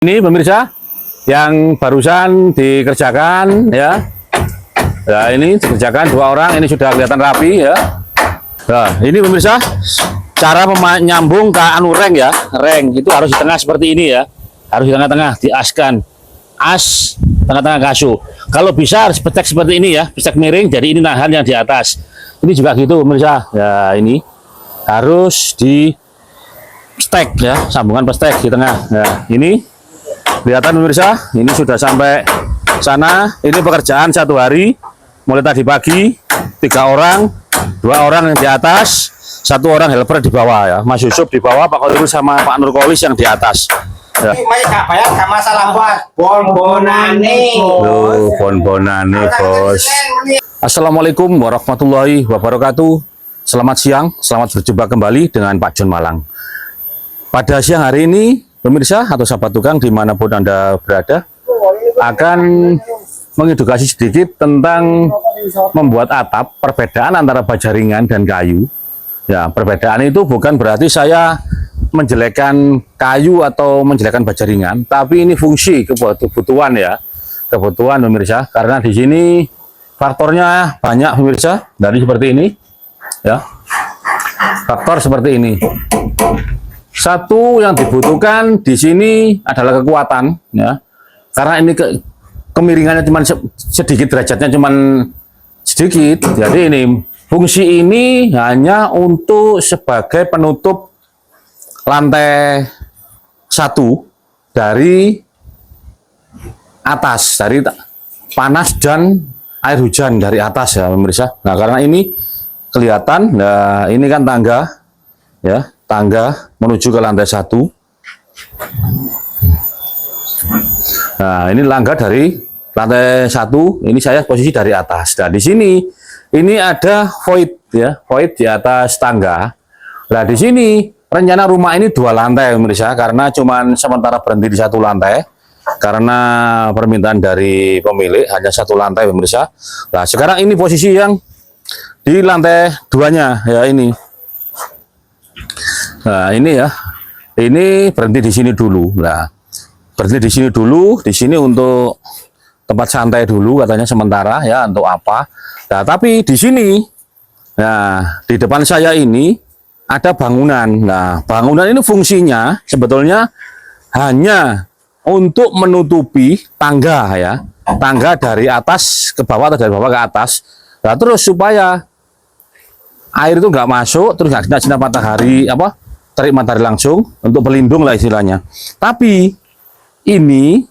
Ini pemirsa yang barusan dikerjakan ya. Nah, ini dikerjakan 2 orang, ini sudah kelihatan rapi ya. Nah, ini pemirsa cara menyambung ke reng ya. Reng itu harus di tengah seperti ini ya. Harus di tengah-tengah, diaskan. As tengah-tengah kasu. Kalau bisa harus petek seperti ini ya, petek miring, jadi ini nahan yang di atas. Ini juga gitu pemirsa. Ya, ini harus di stek ya, sambungan pestek di tengah. Nah, ini kelihatan pemirsa, ini sudah sampai sana. Ini pekerjaan 1 hari, mulai tadi pagi. 3 orang, 2 orang yang di atas, 1 orang helper di bawah ya. Mas Yusuf di bawah, Pak Khairul sama Pak Nurkolis yang di atas ya. Ini gak bayar, gak masalah bos. Bonbonane. Loh, bonbonane bos. Assalamualaikum warahmatullahi wabarakatuh. Selamat siang, selamat berjumpa kembali dengan Pak John Malang. Pada siang hari ini pemirsa atau sahabat tukang dimanapun Anda berada, akan mengedukasi sedikit tentang membuat atap, perbedaan antara baja ringan dan kayu. Ya, perbedaan itu bukan berarti saya menjelekkan kayu atau menjelekkan baja ringan, tapi ini fungsi kebutuhan ya, kebutuhan pemirsa. Karena di sini faktornya banyak pemirsa, dari seperti ini, ya, faktor seperti ini. Satu yang dibutuhkan di sini adalah kekuatan ya. Karena ini kemiringannya cuma sedikit, derajatnya cuma sedikit. Jadi ini fungsi ini hanya untuk sebagai penutup lantai 1 dari atas, dari panas dan air hujan dari atas ya pemirsa. Nah, karena ini kelihatan, nah ini kan tangga ya, tangga menuju ke lantai 1. Nah, ini langgar dari lantai 1. Ini saya posisi dari atas. Nah, di sini ini ada void ya, void di atas tangga. Nah, di sini rencana rumah ini 2 lantai pemirsa, karena cuman sementara berhenti di 1 lantai karena permintaan dari pemilik hanya 1 lantai pemirsa. Nah, sekarang ini posisi yang di lantai 2-nya ya ini. Nah, ini ya. Ini berhenti di sini dulu. Nah, berhenti di sini dulu, di sini untuk tempat santai dulu katanya sementara ya, untuk apa. Nah, tapi di sini, nah, di depan saya ini ada bangunan. Nah, bangunan ini fungsinya sebetulnya hanya untuk menutupi tangga ya. Tangga dari atas ke bawah atau dari bawah ke atas. Nah, terus supaya air itu nggak masuk, terus nggak kena sinar matahari, apa, terik matahari langsung, untuk pelindung lah istilahnya. Tapi ini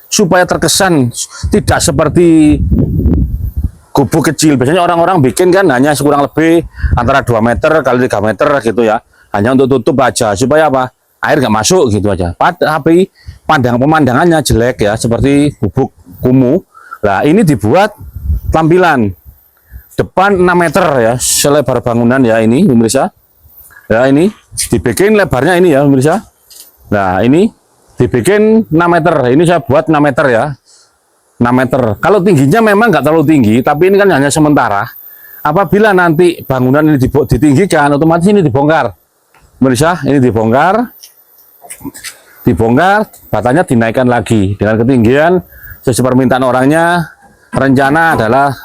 supaya terkesan tidak seperti gubuk kecil. Biasanya orang-orang bikin kan hanya kurang lebih antara 2 meter kali 3 meter gitu ya, hanya untuk tutup aja supaya apa, air nggak masuk gitu aja. Tapi pemandangannya jelek ya, seperti gubuk kumuh. Nah, ini dibuat tampilan depan 6 meter ya, selebar bangunan ya ini pemirsa. Ya, ini dibikin lebarnya ini ya pemirsa. Nah, ini dibikin 6 meter. Ini saya buat 6 meter ya. 6 meter. Kalau tingginya memang nggak terlalu tinggi, tapi ini kan hanya sementara. Apabila nanti bangunan ini ditinggikan, otomatis ini dibongkar. Pemirsa, ini dibongkar. Dibongkar, batanya dinaikkan lagi dengan ketinggian sesuai permintaan orangnya. Rencana adalah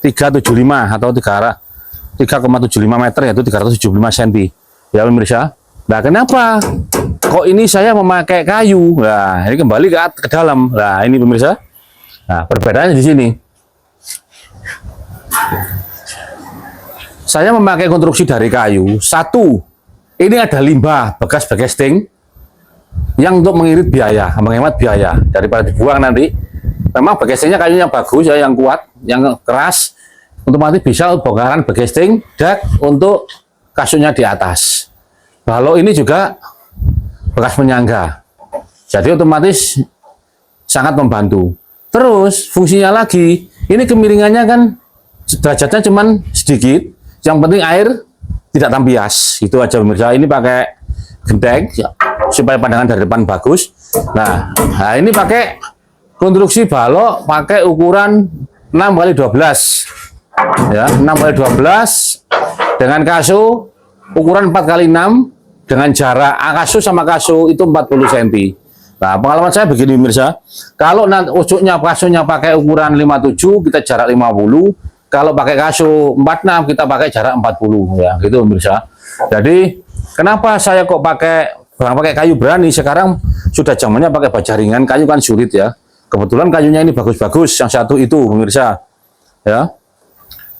375 atau 3,75 meter, yaitu 375 cm ya pemirsa. Nah, kenapa kok ini saya memakai kayu? Nah, ini kembali ke dalam. Nah, ini pemirsa. Nah, perbedaannya di sini. Saya memakai konstruksi dari kayu. 1, ini ada limbah bekas bagesting yang untuk mengirit biaya, menghemat biaya daripada dibuang nanti. Memang bagestingnya kayunya bagus ya, yang kuat, yang keras, otomatis bisa bongkaran bagesting dak untuk kasurnya di atas. Kalau ini juga bekas penyangga, jadi otomatis sangat membantu. Terus fungsinya lagi, ini kemiringannya kan derajatnya cuman sedikit, yang penting air tidak tampias, itu aja pemirsa. Ini pakai genteng supaya pandangan dari depan bagus. Nah, ini pakai konstruksi balok, pakai ukuran 6x12 ya, 6x12 dengan kasu ukuran 4x6 dengan jarak kasu sama kasu itu 40 cm. Nah, pengalaman saya begini pemirsa, kalau nanti kasurnya pakai ukuran 57, kita jarak 50. Kalau pakai kasur 46, kita pakai jarak 40 ya, gitu pemirsa. Jadi, kenapa saya kok pakai kayu berani? Sekarang sudah zamannya pakai baja ringan, kayu kan sulit ya. Kebetulan kayunya ini bagus-bagus, yang satu itu pemirsa. Ya.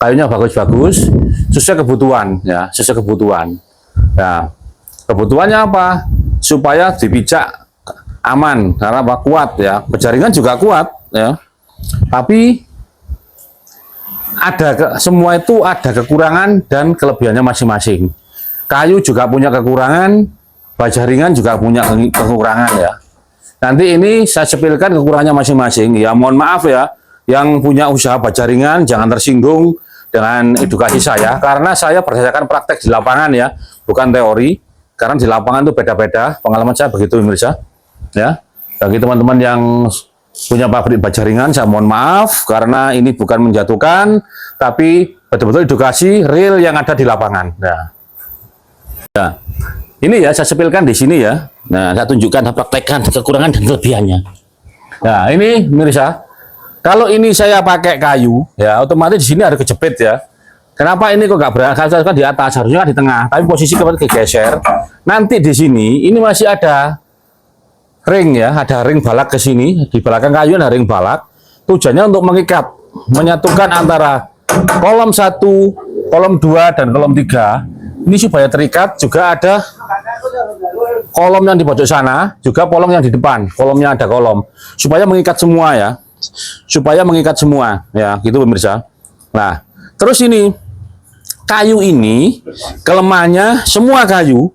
Kayunya bagus-bagus, sesuai kebutuhan ya, sesuai kebutuhan. Nah, kebutuhannya apa? Supaya dipijak aman, karena apa? Kuat ya. Penjaringan juga kuat ya. Tapi semua itu ada kekurangan dan kelebihannya masing-masing. Kayu juga punya kekurangan, baja ringan juga punya kekurangan ya. Nanti ini saya sepilkan kekurangannya masing-masing. Ya mohon maaf ya, yang punya usaha baja ringan jangan tersinggung dengan edukasi saya, karena saya berdasarkan praktek di lapangan ya, bukan teori. Karena di lapangan itu beda-beda, pengalaman saya begitu pemirsa. Ya, bagi teman-teman yang punya pabrik baja ringan, saya mohon maaf karena ini bukan menjatuhkan, tapi betul-betul edukasi real yang ada di lapangan. Nah, ini ya saya sepilkan di sini ya. Nah, saya tunjukkan, saya praktekkan kekurangan dan kelebihannya. Nah, ini pemirsa, kalau ini saya pakai kayu, ya otomatis di sini ada kejepit ya. Kenapa ini kok nggak berangkat? Kan di atas, harusnya di tengah, tapi posisi kemarin kegeser. Nanti di sini ini masih ada ring ya, ada ring balak ke sini, di belakang kayu ada ring balak. Tujuannya untuk mengikat, menyatukan antara kolom 1, kolom 2 dan kolom 3. Ini supaya terikat. Juga ada kolom yang di pojok sana, juga kolom yang di depan. Kolomnya ada kolom, supaya mengikat semua ya. Supaya mengikat semua ya, gitu pemirsa. Nah, terus ini kayu ini kelemahannya, semua kayu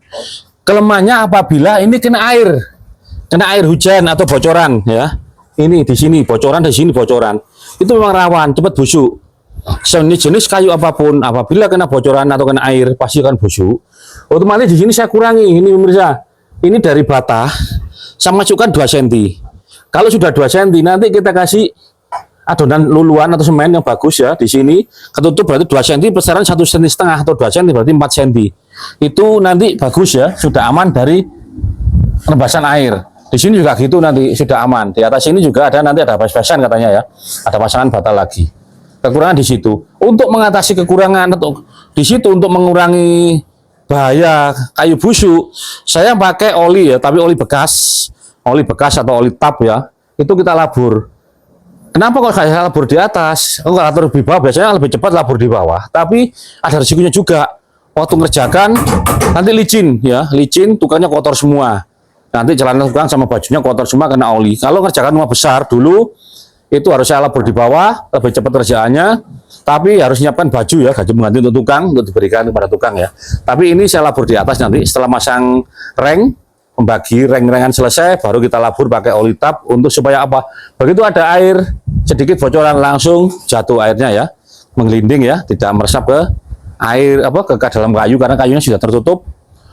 kelemahannya apabila ini kena air hujan atau bocoran ya. Ini di sini bocoran, di sini bocoran. Itu memang rawan cepat busuk. Jenis kayu apapun apabila kena bocoran atau kena air pasti akan busuk. Otomatis di sini saya kurangi ini pemirsa. Ini dari bata saya masukkan 2 cm. Kalau sudah 2 cm nanti kita kasih adonan luluan atau semen yang bagus ya. Di sini ketutup berarti 2 cm, besaran 1,5 cm atau 2 cm berarti 4 cm. Itu nanti bagus ya, sudah aman dari rebasan air. Di sini juga gitu, nanti sudah aman. Di atas ini juga ada, nanti ada bas-basan katanya ya. Ada pasangan bata lagi. Kekurangan di situ. Untuk mengatasi kekurangan di situ, untuk mengurangi bahaya kayu busuk, saya pakai oli ya, tapi oli bekas atau oli tap ya. Itu kita labur. Kenapa kok saya labur di atas? Kalau labur di bawah biasanya lebih cepat labur di bawah. Tapi ada risikonya juga. Waktu ngerjakan nanti licin ya, licin, tukangnya kotor semua. Nanti celana tukang sama bajunya kotor semua kena oli. Kalau ngerjakan rumah besar dulu, itu harus saya labur di bawah, lebih cepat kerjaannya. Tapi harus nyiapkan baju ya, baju mengganti untuk tukang, untuk diberikan kepada tukang ya. Tapi ini saya labur di atas nanti, setelah masang reng, membagi reng-rengan selesai, baru kita labur pakai oli tap untuk supaya apa? Begitu ada air sedikit bocoran langsung jatuh airnya ya, menggelinding ya, tidak meresap ke air ke dalam kayu karena kayunya sudah tertutup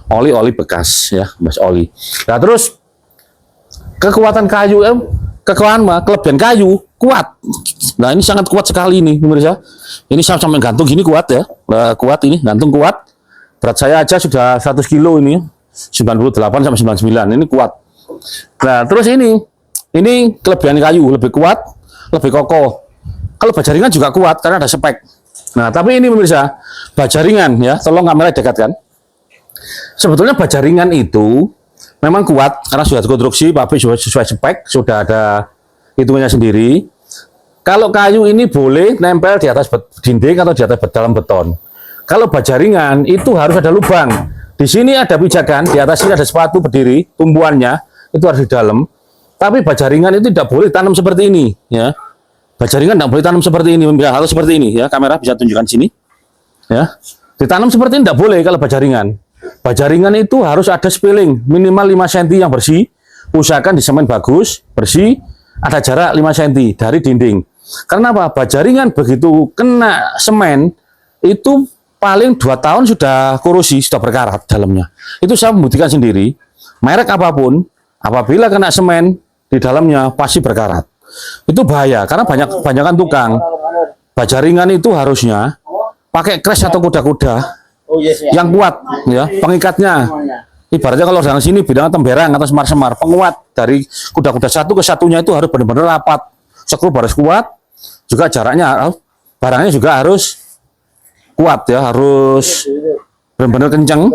oli bekas ya, bekas oli. Nah terus kekuatan kayu, kelebihan kayu kuat. Nah ini sangat kuat sekali nih pemirsa. Ini sampai gantung gini kuat ya, kuat ini gantung kuat. Berat saya aja sudah 100 kilo ini. 98 sampai 99 ini kuat. Nah terus ini kelebihan kayu, lebih kuat, lebih kokoh. Kalau baja ringan juga kuat karena ada spek. Nah tapi ini pemirsa, baja ringan ya, tolong kamera dekatkan. Sebetulnya baja ringan itu memang kuat karena sudah konstruksi pabrik sesuai spek, sudah ada hitungannya sendiri. Kalau kayu ini boleh nempel di atas dinding atau di atas dalam beton. Kalau baja ringan itu harus ada lubang. Di sini ada pijakan, di atas sini ada sepatu berdiri, tumbuhannya itu harus di dalam. Tapi baja ringan itu tidak boleh tanam seperti ini, ya. Baja ringan tidak boleh tanam seperti ini, harus seperti ini, ya. Kamera bisa tunjukkan sini, ya. Ditanam seperti ini tidak boleh kalau baja ringan. Baja ringan itu harus ada spilling minimal 5 cm yang bersih. Usahakan di semen bagus, bersih, ada jarak 5 cm dari dinding. Karena apa? Baja ringan begitu kena semen itu paling 2 tahun sudah korosi, sudah berkarat dalamnya. Itu saya membuktikan sendiri. Merek apapun, apabila kena semen di dalamnya pasti berkarat. Itu bahaya karena banyakan tukang. Baja ringan itu harusnya pakai crash atau kuda-kuda yang kuat, ya, pengikatnya Ibaratnya kalau dari sini bidang temberang atau semar-semar, penguat dari kuda-kuda satu ke satunya itu harus benar-benar rapat. Skru harus kuat, juga jaraknya, barangnya juga harus kuat ya, harus benar-benar kenceng.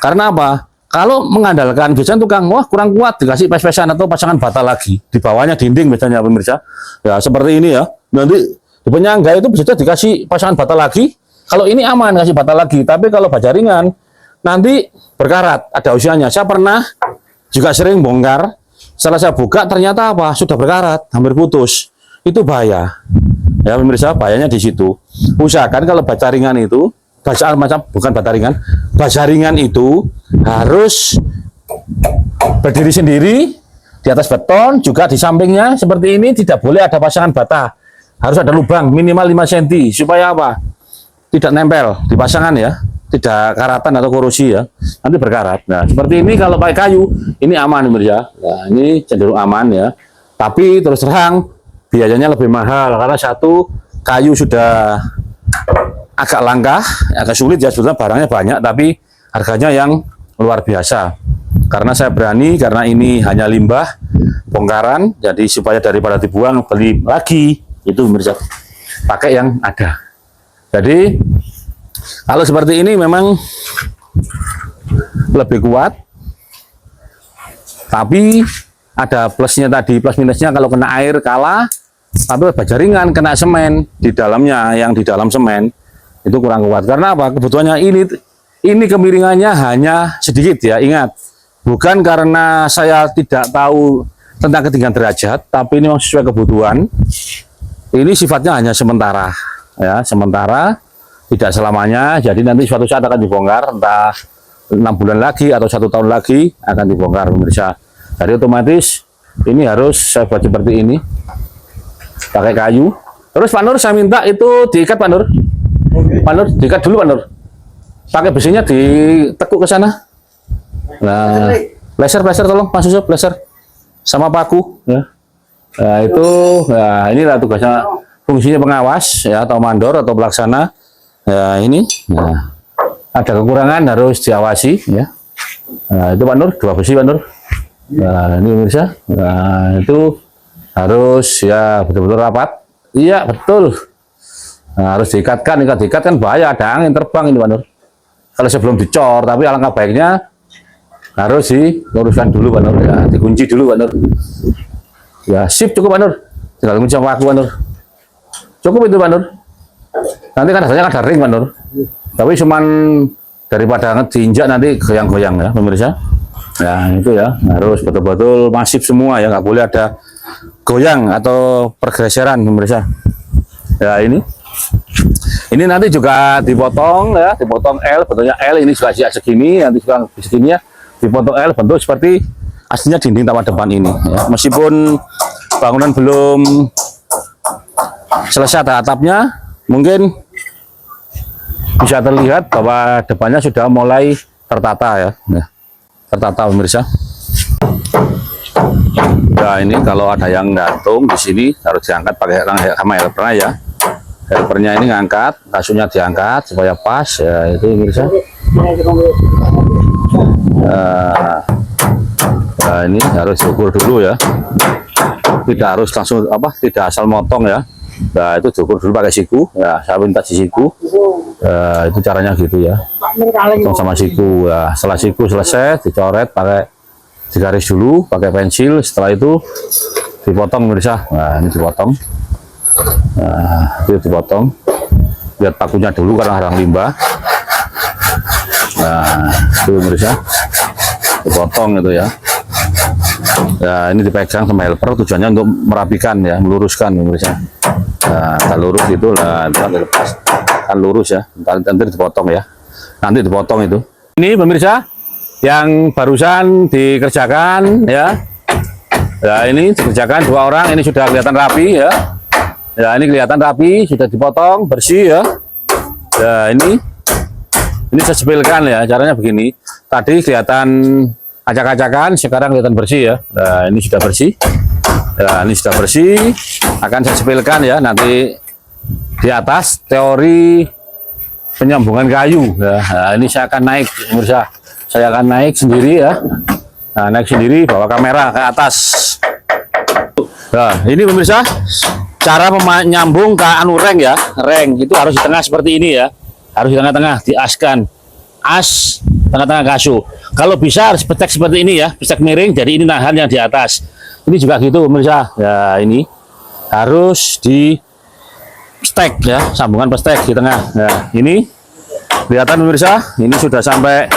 Karena apa? Kalau mengandalkan biasanya tukang, wah kurang kuat, dikasih pes-pesan atau pasangan bata lagi. Di bawahnya dinding biasanya pemirsa. Ya seperti ini ya. Nanti di penyangga itu bisa dikasih pasangan bata lagi. Kalau ini aman kasih bata lagi. Tapi kalau baja ringan, nanti berkarat. Ada usianya. Saya pernah juga sering bongkar. Setelah saya buka ternyata apa? Sudah berkarat, hampir putus. Itu bahaya. Ya pemirsa, bahayanya di situ. Usahakan kalau baja ringan itu, baja macam bukan baja ringan itu harus berdiri sendiri di atas beton, juga di sampingnya seperti ini tidak boleh ada pasangan bata, harus ada lubang minimal 5 cm supaya apa? Tidak nempel di pasangan ya, tidak karatan atau korosi ya, nanti berkarat. Nah seperti ini kalau pakai kayu ini aman pemirsa. Nah ini cenderung aman ya, tapi terus terang biayanya lebih mahal karena satu kayu sudah agak langka, agak sulit ya, sebetulnya barangnya banyak tapi harganya yang luar biasa. Karena saya berani, karena ini hanya limbah bongkaran, jadi supaya daripada dibuang beli lagi, itu bisa pakai yang ada. Jadi kalau seperti ini memang lebih kuat, tapi ada plusnya tadi, plus minusnya kalau kena air kalah, tapi baja ringan kena semen di dalamnya, yang di dalam semen itu kurang kuat. Karena apa? Kebutuhannya ini kemiringannya hanya sedikit ya. Ingat, bukan karena saya tidak tahu tentang ketinggian derajat, tapi ini memang sesuai kebutuhan. Ini sifatnya hanya sementara ya, sementara, tidak selamanya. Jadi nanti suatu saat akan dibongkar, entah 6 bulan lagi atau 1 tahun lagi akan dibongkar pemirsa. Jadi otomatis ini harus saya buat seperti ini, pakai kayu. Terus Pak Nur, saya minta itu diikat Pak Nur. Pak Nur, diikat dulu Pak Nur. Pakai besinya ditekuk ke sana. Nah, laser tolong Pak Susup, laser sama paku ya. Nah, itu nah inilah tugasnya, fungsinya pengawas ya, atau mandor atau pelaksana. Ya ini. Nah, ada kekurangan harus diawasi ya. Nah, itu Pak Nur, 2 besi Pak Nur. Nah, ini pemirsa. Nah, itu harus ya betul-betul rapat. Iya, betul. Nah, harus diikatkan, ikat kan bahaya, ada angin terbang ini Pak Nur. Kalau sebelum dicor, tapi alangkah baiknya harus diluruskan dulu Pak Nur ya, dikunci dulu Pak Nur. Ya, sip, cukup Pak Nur. Tinggal kunci sama aku Pak Nur. Cukup itu Pak Nur. Nanti kan rasanya ada ring Pak Nur. Tapi cuman daripada diinjak nanti goyang-goyang ya pemirsa. Ya, itu ya, harus betul-betul masif semua ya, nggak boleh ada goyang atau pergeseran pemirsa. Ya, ini nanti juga dipotong ya, dipotong L, bentuknya L, ini juga segini, nanti juga segini ya, dipotong L, bentuk seperti aslinya dinding taman depan ini ya. Meskipun bangunan belum selesai atapnya, mungkin bisa terlihat bahwa depannya sudah mulai tertata ya, tertata pemirsa. Nah ini kalau ada yang gantung di sini harus diangkat pakai sama helpernya ya. Helpernya ini ngangkat, kasurnya diangkat supaya pas ya, itu pemirsa. Nah ini harus diukur dulu ya. Tidak harus langsung tidak asal motong ya. Nah itu diukur dulu pakai siku ya, saya minta di siku. Itu caranya gitu ya. Potong sama siku ya. Setelah siku selesai dicoret pakai digaris dulu pakai pensil, setelah itu dipotong pemirsa. Nah ini dipotong. Nah itu dipotong, lihat pakunya dulu karena harang limbah. Nah itu pemirsa, dipotong itu ya. Ya ini dipegang sama helper, tujuannya untuk merapikan ya, meluruskan pemirsa. Nah kalau lurus itu lah, dilepas kan lurus ya, nanti dipotong ya, nanti dipotong itu. Ini pemirsa yang barusan dikerjakan ya. Ya ini dikerjakan 2 orang, ini sudah kelihatan rapi ya. Ya ini kelihatan rapi, sudah dipotong bersih ya. Ya ini saya sepilkan ya, caranya begini. Tadi kelihatan acak-acakan, sekarang kelihatan bersih ya. Nah ini sudah bersih. Ya ini sudah bersih, akan saya sepilkan ya nanti di atas teori penyambungan kayu ya. Nah, ini saya akan naik pemirsa Saya akan naik sendiri ya. Nah, naik sendiri, bawa kamera ke atas. Nah, ini pemirsa, cara nyambung ke anu reng ya. Reng itu harus di tengah seperti ini ya. Harus di tengah-tengah, diaskan. As, tengah-tengah kasu. Kalau bisa harus petek seperti ini ya, petek miring, jadi ini nahan yang di atas. Ini juga gitu pemirsa. Ya, ini harus di stek ya, sambungan pestek di tengah. Nah, ini kelihatan pemirsa, ini sudah sampai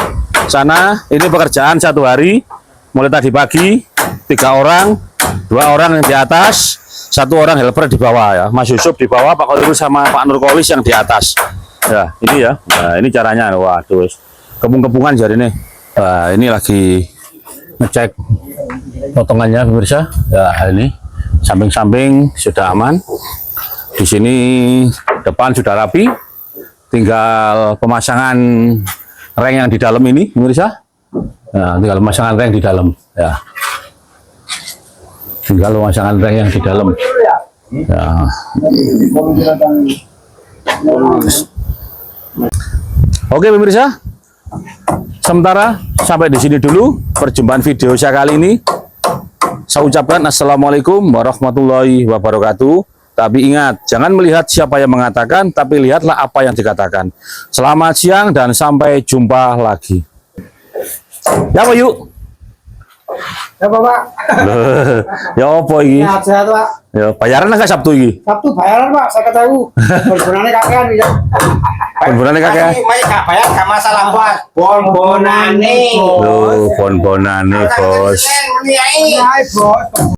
sana. Ini pekerjaan 1 hari, mulai tadi pagi, 3 orang, 2 orang yang di atas, 1 orang helper di bawah ya. Mas Yusuf di bawah, Pak Kolil sama Pak Nurkolis yang di atas. Ya, ini ya. Nah, ini caranya. Waduh, kepung-kepungan jadi nih. Nah, ini lagi ngecek potongannya pemirsa. Ya, ini samping-samping sudah aman. Di sini depan sudah rapi. Tinggal pemasangan reng yang di dalam ini pemirsa. Nah, tinggal pemasangan reng di dalam ya. Tinggal pemasangan reng yang di dalam. Ya. Oke pemirsa, sementara sampai di sini dulu perjumpaan video saya kali ini. Saya ucapkan assalamualaikum warahmatullahi wabarakatuh. Tapi ingat, jangan melihat siapa yang mengatakan, tapi lihatlah apa yang dikatakan. Selamat siang dan sampai jumpa lagi. Ya Pak yuk. Ya Bapak. Ya apa ini? Sehat-sehat Pak. Ya bayaran nggak Sabtu ini? Sabtu bayaran Pak, saya ketahui. Bonbonane kakean ya. Bonbonane kakean. Masih gak bayar gak masalah Bos. Bonbonane. Loh, bonbonane bos. Bos.